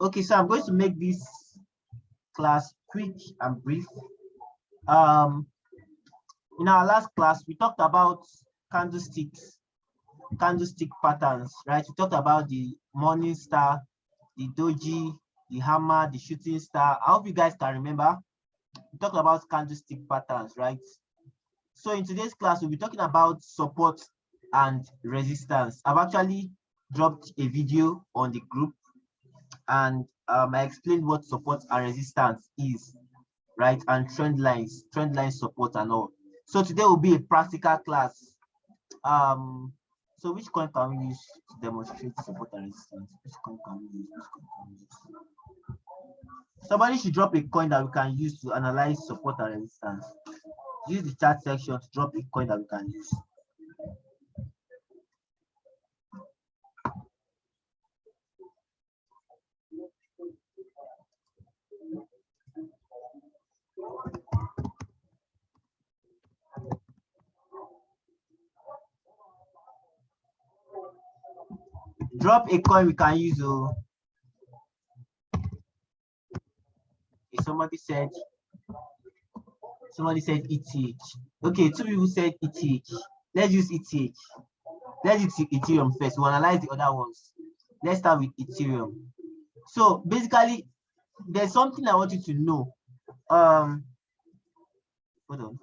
Okay, so I'm going to make this class quick and brief. In our last class, we talked about candlestick patterns, right? We talked about the morning star, the doji, the hammer, the shooting star. I hope you guys can remember. We talked about candlestick patterns, right? So in today's class, we'll be talking about support and resistance. I've actually dropped a video on the group, and I explained what support and resistance is, right? And trend line support and all. So today will be a practical class. So which coin can we use to demonstrate support and resistance? Which coin can we use? Somebody should drop a coin that we can use to analyze support and resistance. Use the chat section to drop a coin that we can use. Drop a coin we can use. Somebody said ETH. Okay, 2 people said ETH. Let's use ETH. Let's use Ethereum first. We'll analyze the other ones. Let's start with Ethereum. So basically, there's something I want you to know. Hold on.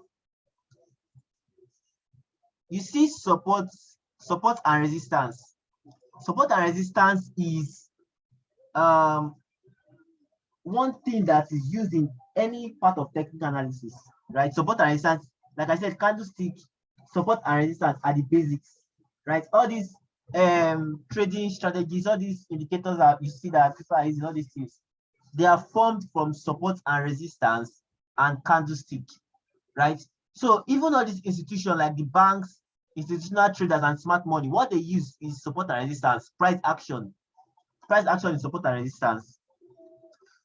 You see support and resistance. Support and resistance is one thing that is used in any part of technical analysis, right? Support and resistance, like I said, candlestick, support and resistance are the basics, right? All these trading strategies, all these indicators that you see that people are using, all these things, they are formed from support and resistance and candlestick, right? So even all these institutions like the banks, institutional traders, and smart money, what they use is support and resistance, price action. Price action is support and resistance.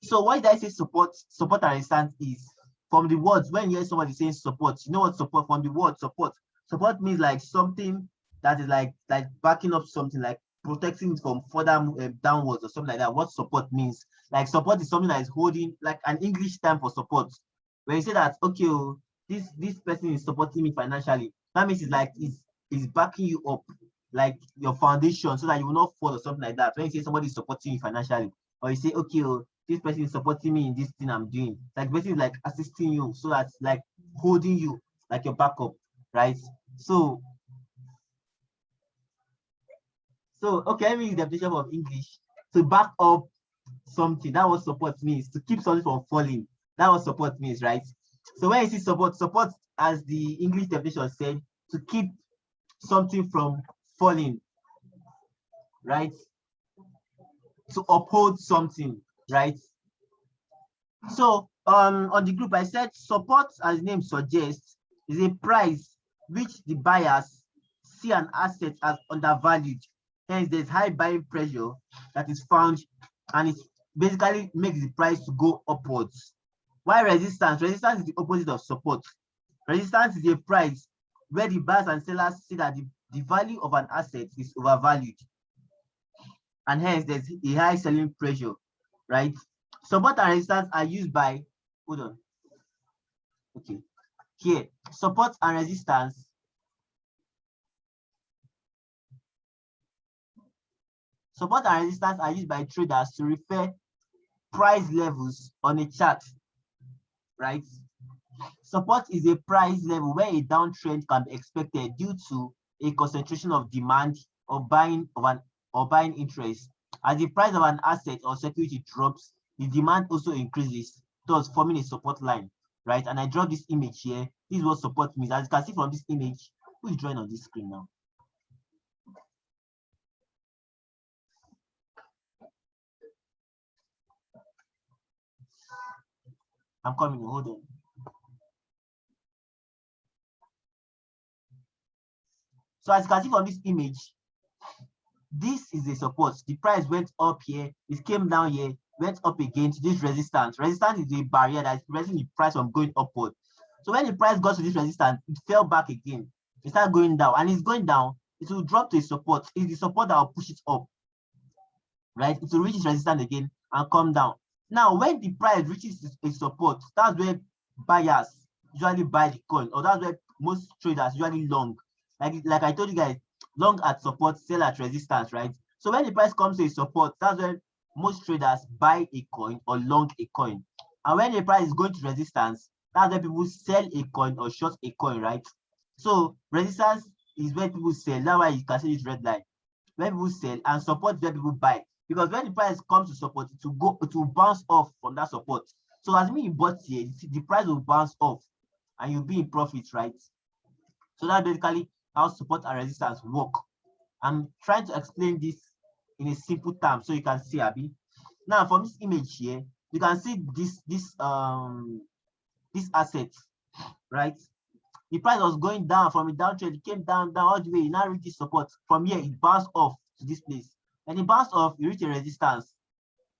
So why did I say support and resistance is from the words. When you hear somebody saying support, you know what support from the word support. Support means like something that is like backing up something, like protecting it from further downwards or something like that. What support means, like support is something that is holding, like an English term for support. When you say that, okay, this person is supporting me financially, that means it's like it's backing you up, like your foundation, so that you will not fall or something like that. When you say somebody is supporting you financially, or you say, okay, this person is supporting me in this thing I'm doing, like basically like assisting you, so that's like holding you, like your backup, right? So okay, let me use the definition of English. To back up something, that what support means. To keep something from falling, that what support means, right? So when you see support, as the English definition said, to keep something from falling, right? To uphold something, right? So on the group, I said support, as the name suggests, is a price which the buyers see an asset as undervalued. Hence, there's high buying pressure that is found, and it basically makes the price to go upwards. Why resistance? Resistance is the opposite of support. Resistance is a price where the buyers and sellers see that the value of an asset is overvalued, and hence there's a high selling pressure, right? Support and resistance are used by, hold on. Okay, here, support and resistance. Support and resistance are used by traders to refer price levels on a chart, right? Support is a price level where a downtrend can be expected due to a concentration of demand or buying interest. As the price of an asset or security drops, the demand also increases, thus forming a support line, right? And I draw this image here. This is what support means. As you can see from this image, who is drawing on this screen now? I'm coming, hold on. So as you can see from this image, this is a support. The price went up here, it came down here, went up again to this resistance. Resistance is a barrier that is preventing the price from going upward. So when the price got to this resistance, it fell back again. It started going down, and it's going down. It will drop to a support. It's the support that will push it up, right? It will reach its resistance again, and come down. Now, when the price reaches a support, that's where buyers usually buy the coin, or that's where most traders usually long. Like I told you guys, long at support, sell at resistance, right? So when the price comes to a support, that's when most traders buy a coin or long a coin. And when the price is going to resistance, that's when people sell a coin or short a coin, right? So resistance is where people sell. That's why you can see this red line. When people sell, and support is where people buy. Because when the price comes to support, it will bounce off from that support. So as me you bought here, the price will bounce off and you'll be in profit, right? So that's basically how support and resistance work. I'm trying to explain this in a simple term so you can see, Abby. Now from this image here, you can see this asset, right? The price was going down from a downtrend, it came down all the way, it now reached support. From here, it bounced off to this place. And it bounced off, it reached a resistance.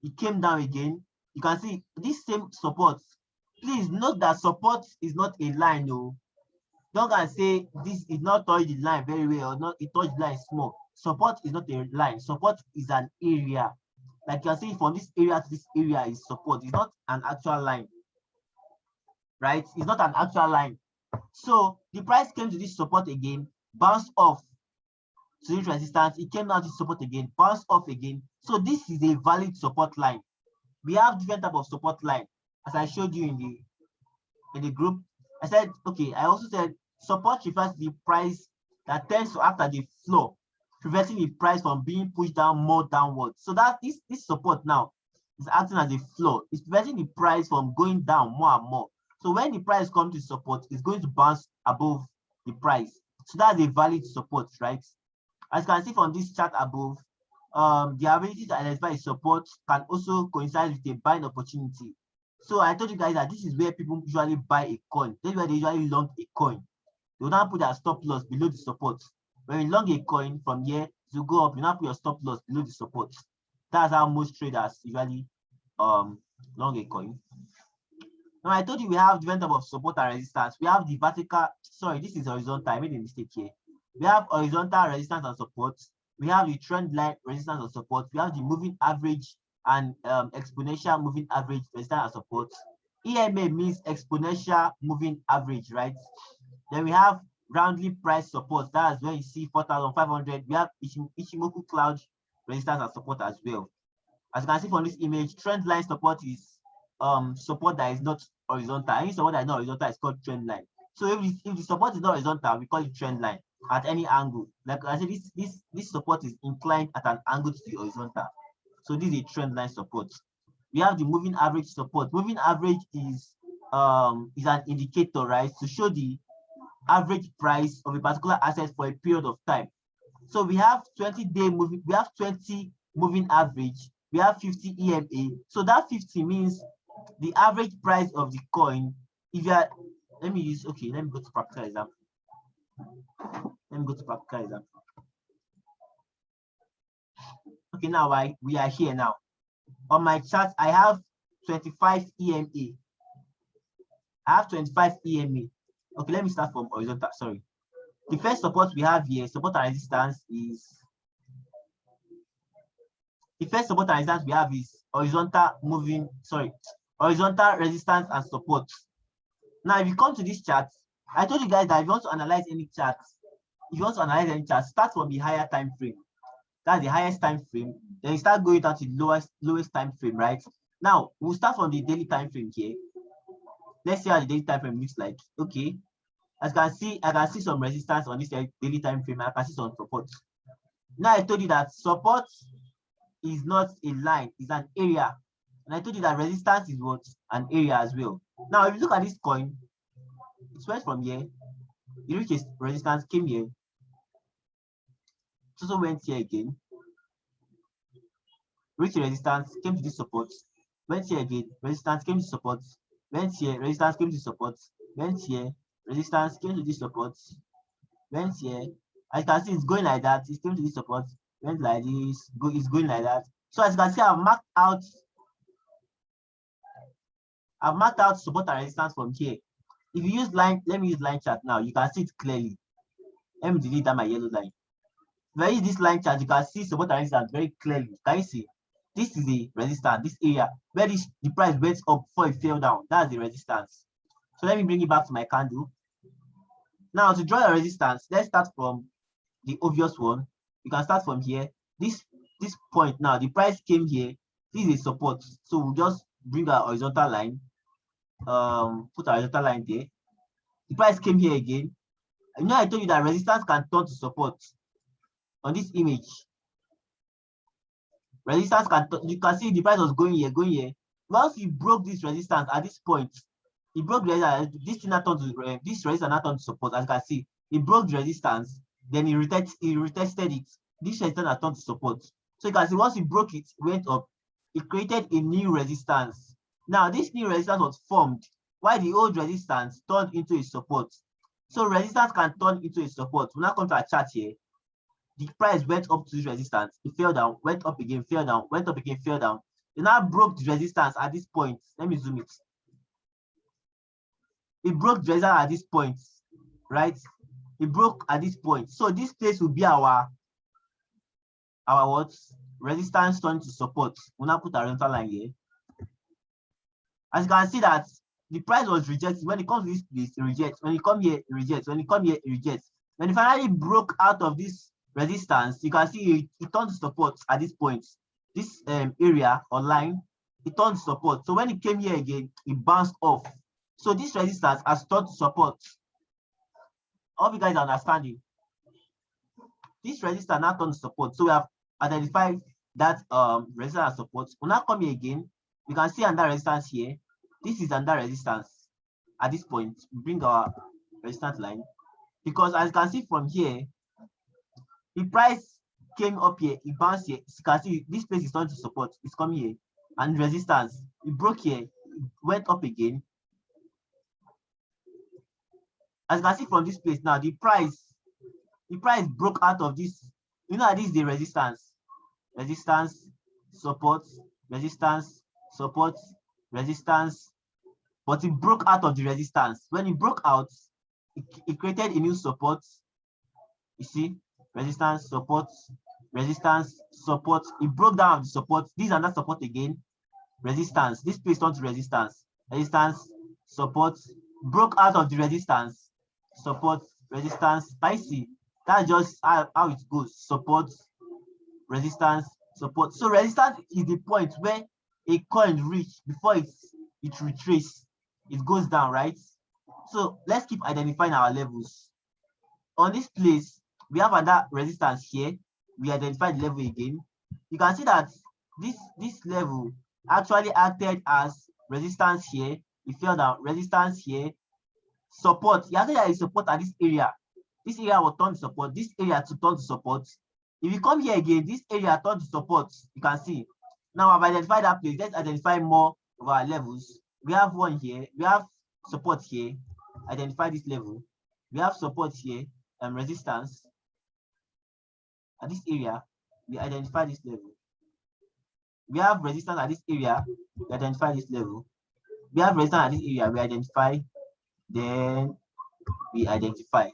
It came down again. You can see this same support. Please note that support is not a line, no. Don't go and say this is not touch the line very well, or not it touched the line small. Support is not a line. Support is an area. Like you can see from this area to this area is support. It's not an actual line, right? It's not an actual line. So the price came to this support again, bounced off to this resistance. It came down to support again, bounced off again. So this is a valid support line. We have different type of support line, as I showed you in the group. I said, okay, I also said support refers to the price that tends to act as the floor, preventing the price from being pushed down more downwards. So that this support now is acting as a floor. It's preventing the price from going down more and more. So when the price comes to support, it's going to bounce above the price. So that's a valid support, right? As you can see from this chart above, the ability to identify support can also coincide with a buying opportunity. So I told you guys that this is where people usually buy a coin. This is where they usually long a coin. They will now put their stop loss below the support. When you long a coin from here to go up, you now put your stop loss below the support. That's how most traders usually long a coin. Now I told you we have different type of support and resistance. We have the vertical, sorry, this is horizontal. I made a mistake here. We have horizontal resistance and support. We have the trend line resistance and support. We have the moving average and exponential moving average resistance and support. EMA means exponential moving average, right? Then we have roundly priced support. That's when you see 4,500. We have Ichimoku cloud resistance and support as well. As you can see from this image, trend line support is support that is not horizontal. Any support that is not horizontal is called trend line. So if the support is not horizontal, we call it trend line at any angle. Like I said, this support is inclined at an angle to the horizontal. So this is a trend line support. We have the moving average support. Moving average is an indicator, right, to show the average price of a particular asset for a period of time. So we have 20-day moving, we have 20 moving average, we have 50 EMA. So that 50 means the average price of the coin. If you are, let me go to practical example. Okay, now we are here now. On my chart, I have 25 EMA. I have 25 EMA. Okay, let me start from horizontal. Sorry. The first support we have here, support and resistance is horizontal moving, horizontal resistance and support. Now, if you come to this chart, I told you guys that if you want to analyze any chart, start from the higher time frame. That's the highest time frame. Then you start going down to the lowest time frame, right? Now, we'll start from the daily time frame here. Let's see how the daily time frame looks like. Okay. As you can see, I can see some resistance on this daily time frame. I can see some support. Now I told you that support is not a line, it's an area. And I told you that resistance is what? An area as well. Now, if you look at this coin, it went from here, it reached resistance, came here, it also went here again, reached resistance, came to this support, went here again, resistance came to support, went here, resistance came to support, went here, resistance came to this support, went here. As you can see, it's going like that. It came to this support, went like this, it's going like that. So as you can see, I've marked out support and resistance from here. If you use line, let me use line chart now. You can see it clearly. Let me delete that my yellow line. If I use this line chart, you can see support and resistance very clearly. Can you see? This is the resistance, this area where the price went up before it fell down. That's the resistance. So let me bring it back to my candle. Now to draw a resistance, let's start from the obvious one. You can start from here. This point now, the price came here. This is a support. So we'll just bring our horizontal line. Put a horizontal line there. The price came here again. You know, I told you that resistance can turn to support on this image. Resistance can, you can see the price was going here, going here. Once you broke this resistance at this point, it broke the resistance. This thing not turned to this resistance not turned to support. As you can see, it broke the resistance, then it retested it. This resistance has turned to support. So you can see once it broke it, went up, it created a new resistance. Now this new resistance was formed while the old resistance turned into a support. So resistance can turn into a support. We now come to our chart here. The price went up to this resistance, it fell down, went up again, fell down, went up again, fell down. It now broke the resistance at this point. Let me zoom it. It broke the resistance at this point, right? It broke at this point. So this place will be our what? Resistance turning to support. We'll now put a horizontal line here. As you can see that the price was rejected. When it comes to this place, it rejects. When it comes here, it rejects. When it comes here, it rejects. When it finally broke out of this resistance, you can see it turned to support at this point. This area or line, it turned to support. So when it came here again, it bounced off. So this resistance has turned to support. I hope you guys are understanding. This resistance now turned to support. So we have identified that resistance and support. We'll now come here again. You can see under resistance here. This is under resistance at this point. We bring our resistance line because as you can see from here, the price came up here, it bounced here. You can see this place is turning to support. It's coming here and resistance. It broke here, it went up again. As you can see from this place now, the price broke out of this. You know, this is the resistance, support, resistance, support, resistance. But it broke out of the resistance. When it broke out, it created a new support. You see, resistance, support, resistance, support. It broke down the support. This is another support again. Resistance. This place turned to resistance. Resistance, support. Broke out of the resistance. Support, resistance. I see. That's just how it goes. Support, resistance, support. So resistance is the point where a coin reaches before it retraces. It goes down, right? So let's keep identifying our levels. On this place, we have another resistance here. We identify the level again. You can see that this level actually acted as resistance here. It fell down. Resistance here. Support. You have to have support at this area. This area will turn to support. This area to turn to support. If you come here again, this area turn to support. You can see. Now I've identified that place. Let's identify more of our levels. We have one here. We have support here. Identify this level. We have support here and resistance. At this area, we identify this level. We have resistance at this area. We identify this level. We have resistance at this area. We identify. Then we identify.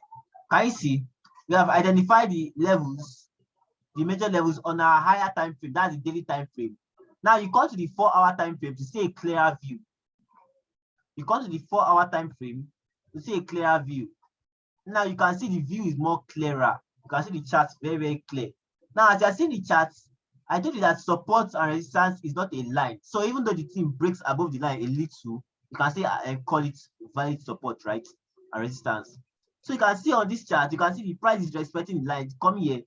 Can you see? We have identified the levels, the major levels on our higher time frame. That's the daily time frame. Now you come to the 4-hour time frame to see a clearer view. You come to the 4-hour time frame to see a clearer view. Now you can see the view is more clearer. You can see the chart very, very clear. Now, as you are seeing the charts, I told you that support and resistance is not a line. So even though the thing breaks above the line a little, you can say and call it valid support, right? And resistance. So you can see on this chart, you can see the price is respecting the line. It's coming here.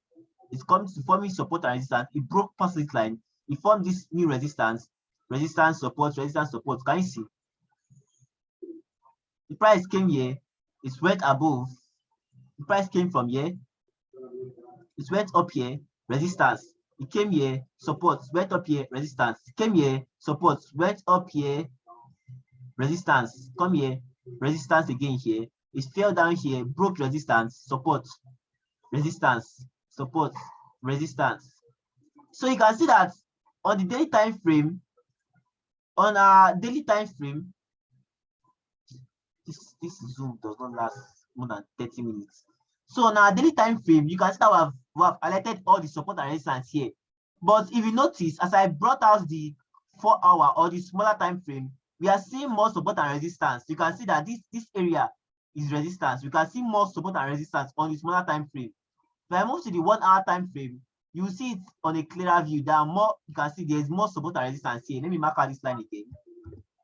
It's coming to forming support and resistance. It broke past this line. It formed this new resistance, support, resistance, support. Can you see? The price came here. It went above. The price came from here. It went up here. Resistance. It came here. Support. Went up here. Resistance. It came here. Support. Went up here. Resistance. Come here. Resistance again here. It fell down here. Broke resistance. Support. Resistance. Support. Resistance. So you can see that on the daily time frame, on our daily time frame, this Zoom does not last more than 30 minutes. So on our daily time frame, you can see that we have highlighted all the support and resistance here. But if you notice, as I brought out the 4-hour or the smaller time frame, we are seeing more support and resistance. You can see that this area is resistance. We can see more support and resistance on the smaller time frame. If I move to the 1-hour time frame, you will see it on a clearer view. There are more, you can see there's more support and resistance here. Let me mark out this line again.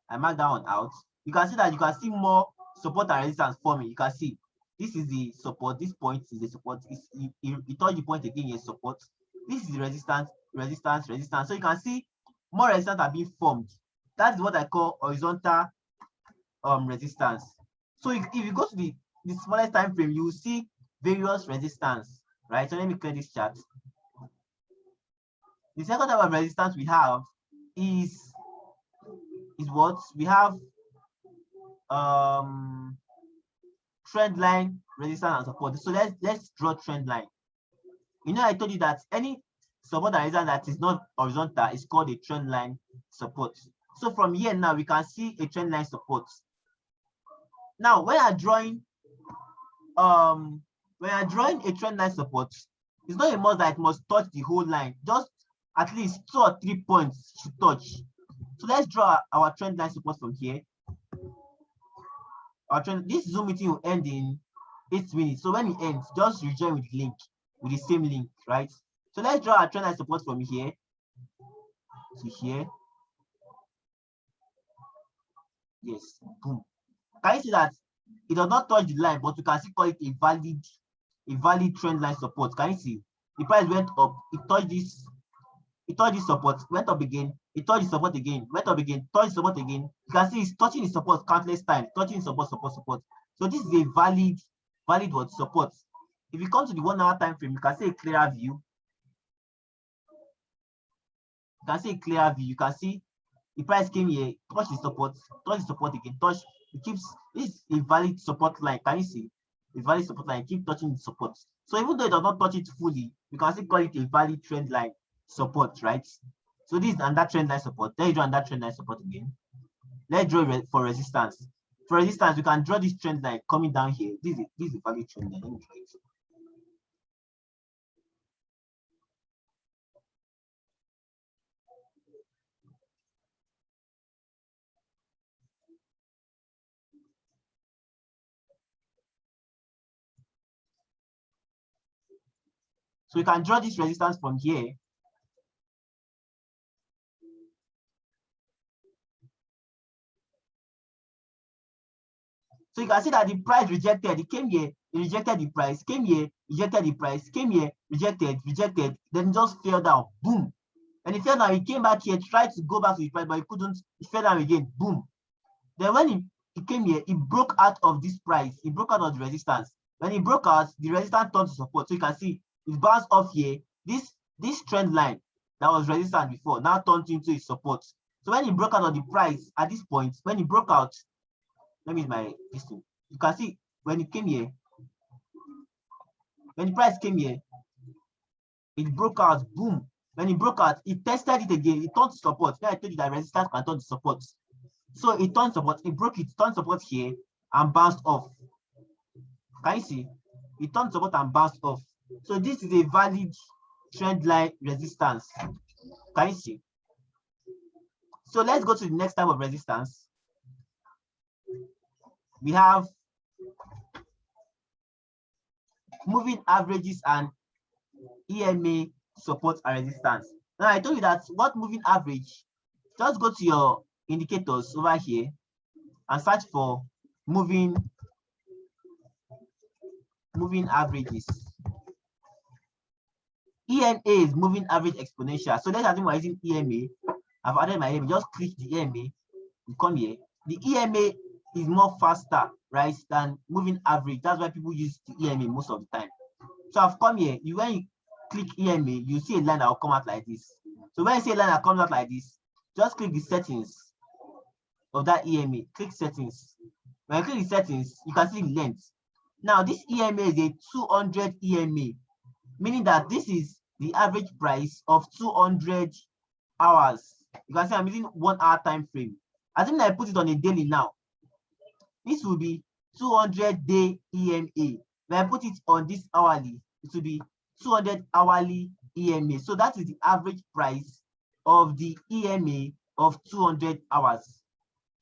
I mark that one out. You can see that you can see more support and resistance forming. You can see this is the support, this point is the support. You touch the point again, is support. This is the resistance, resistance, resistance. So you can see more resistance are being formed. That is what I call horizontal resistance. So if you go to the smallest time frame, you will see various resistance, right? So let me clear this chart. The second type of resistance we have is what we have trend line resistance and support. So let's draw trend line. You know, I told you that any support and resistance that is not horizontal is called a trend line support. So from here now we can see a trend line support. Now when I'm drawing a trend line support, it's not a must that it must touch the whole line. Just at least 2 or 3 points should touch. So let's draw our trend line support from here. This Zoom meeting will end in 8 minutes. So when it ends, just rejoin with the link, with the same link, right? So let's draw our trend line support from here to here. Yes, boom. Can you see that it does not touch the line, but you can still call it a valid trend line support? Can you see? The price went up, it touched this support, went up again, it touched the support again, went up again, touched the support again. You can see it's touching the support countless times, touching support. So this is a valid what support. If you come to the 1 hour time frame, you can see a clearer view. You can see a clearer view. You can see the price came here, touch the support again, touch. It keeps, this is a valid support line. Can you see? A valid support line, keep touching the support. So even though it does not touch it fully, you can still call it a valid trend line support, right? So this is another trend line support. Let's draw another trend line support again. Let's draw for resistance. For resistance, you can draw this trend line coming down here. This is a valid trend line. Let me draw it. So you can draw this resistance from here. So you can see that the price rejected. It came here, it rejected the price, came here, rejected the price, came here, rejected, then just fell down. Boom. And it fell down, it came back here, tried to go back to the price, but it couldn't, it fell down again. Boom. Then when it came here, it broke out of this price, it broke out of the resistance. When it broke out, the resistance turned to support. So you can see it bounced off here. This trend line that was resistance before now turned into a support. So when it broke out of the price at this point, when it broke out, let me use my pistol. You can see when it came here, when the price came here, it broke out, boom. When it broke out, it tested it again, it turned to support. Then I told you that resistance can turn to support. So it turned support, it broke it, turned support here and bounced off. Can you see? It turned support and bounced off. So this is a valid trend line resistance. Can you see? So let's go to the next type of resistance. We have moving averages and EMA support and resistance. Now I told you that what moving average, just go to your indicators over here and search for moving averages. EMA is moving average exponential. So let's assume we're using EMA. I've added my EMA, just click the EMA, you come here. The EMA is more faster, right, than moving average. That's why people use the EMA most of the time. So I've come here, when you click EMA, you see a line that will come out like this. So when you see a line that comes out like this, just click the settings of that EMA, click settings. When you click the settings, you can see the length. Now this EMA is a 200 EMA, meaning that this is the average price of 200 hours. You can see I'm using 1 hour time frame. Assuming I put it on a daily now, this will be 200 day EMA. When I put it on this hourly, it will be 200 hourly EMA. So that is the average price of the EMA of 200 hours,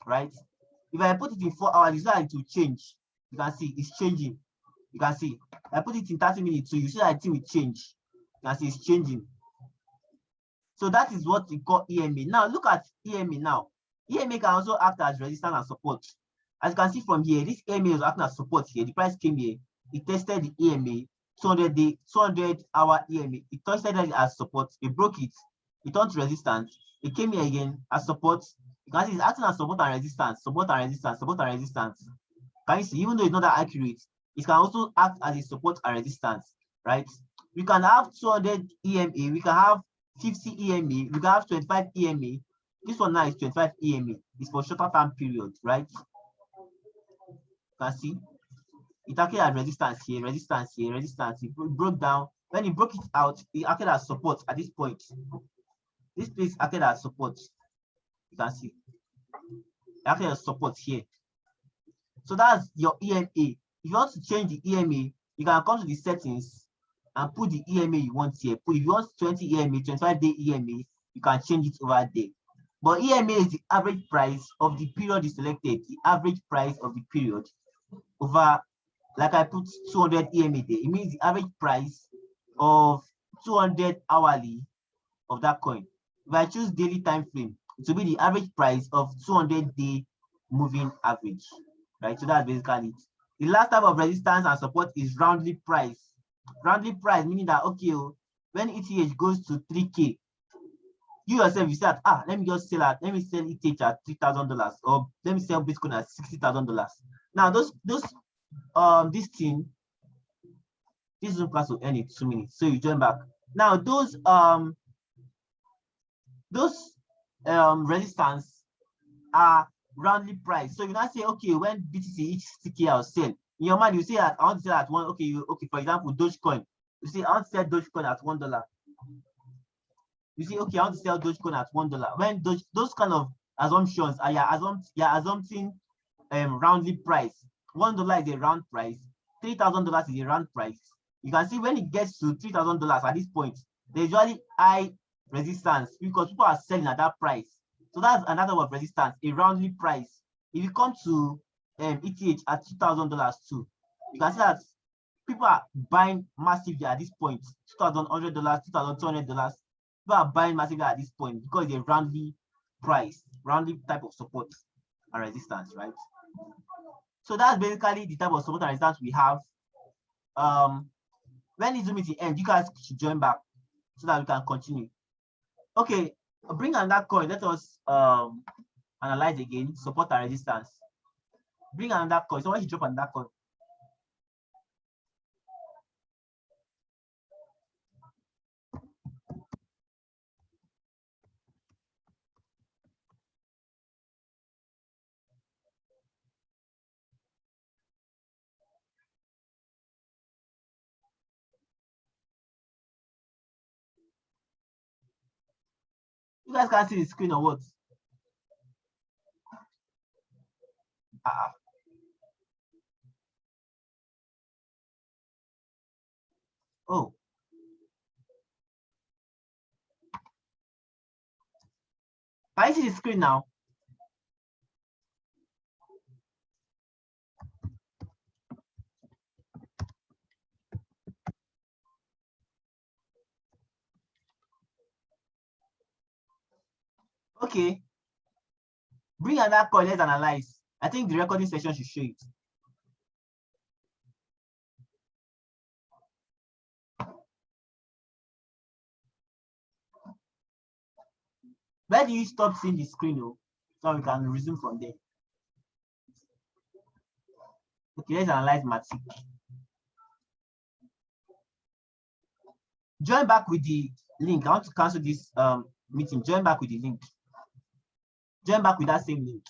right? If I put it in 4 hours, you see that it will change. You can see it's changing. You can see I put it in 30 minutes, so you see that it will change. You can see it's changing. So that is what we call EMA. Now look at EMA now. EMA can also act as resistance and support. As you can see from here, this EMA is acting as support here. The price came here. It tested the EMA, 200 hour EMA. It tested it as support. It broke it. It turned to resistance. It came here again as support. You can see it's acting as support and resistance, support and resistance, support and resistance. Can you see? Even though it's not that accurate, it can also act as a support and resistance, right? We can have 200 EMA. We can have 50 EMA. We can have 25 EMA. This one now is 25 EMA. It's for shorter time period, right? You can see it acted as resistance here, resistance here, resistance. It broke down. When it broke it out, it acted as support at this point. This place acted as support. You can see it acted as support here. So that's your EMA. If you want to change the EMA, you can come to the settings and put the EMA you want here. If you want 20 EMA, 25-day EMA, you can change it over there. But EMA is the average price of the period you selected, the average price of the period over, like I put 200 EMA there. It means the average price of 200 hourly of that coin. If I choose daily time frame, it will be the average price of 200-day moving average, right? So that's basically it. The last type of resistance and support is roundly price. Roundly price meaning that, okay, when ETH goes to 3K, you yourself, you say that, let me just sell at, let me sell ETH at $3,000, or let me sell Bitcoin at $60,000. Now this thing, this Zoom class will end in 2 minutes, so you join back. Now those resistance are roundly priced. So you now say, okay, when BTC each 60K, I'll sell. In your mind, you say that I want to sell at one. Okay, for example, Dogecoin. You say I want to sell Dogecoin at $1. You say, okay, I want to sell Dogecoin at $1. When those kind of assumptions are you're assuming roundly priced. $1 is a round price. $3,000 is a round price. You can see when it gets to $3,000 at this point, there's usually high resistance because people are selling at that price. So that's another word of resistance, a roundly price. If you come to ETH at $2,000 too, you can see that people are buying massively at this point. $2,100, $2,200. People are buying massively at this point because it's a roundly price, roundly type of support and resistance, right? So that's basically the type of support and resistance we have. When the Zoom meeting ends, you guys should join back so that we can continue. Okay, bring another coin. Let us analyze again support and resistance. Bring another coin. So why you drop another coin? You guys can see the screen or what? Oh. Can you see the screen now? Okay. Bring another coin, let's analyze. I think the recording session should show it. Where do you stop seeing the screen, so we can resume from there? Okay, let's analyze Matic. Join back with the link. I want to cancel this meeting. Join back with the link. Join back with that same link.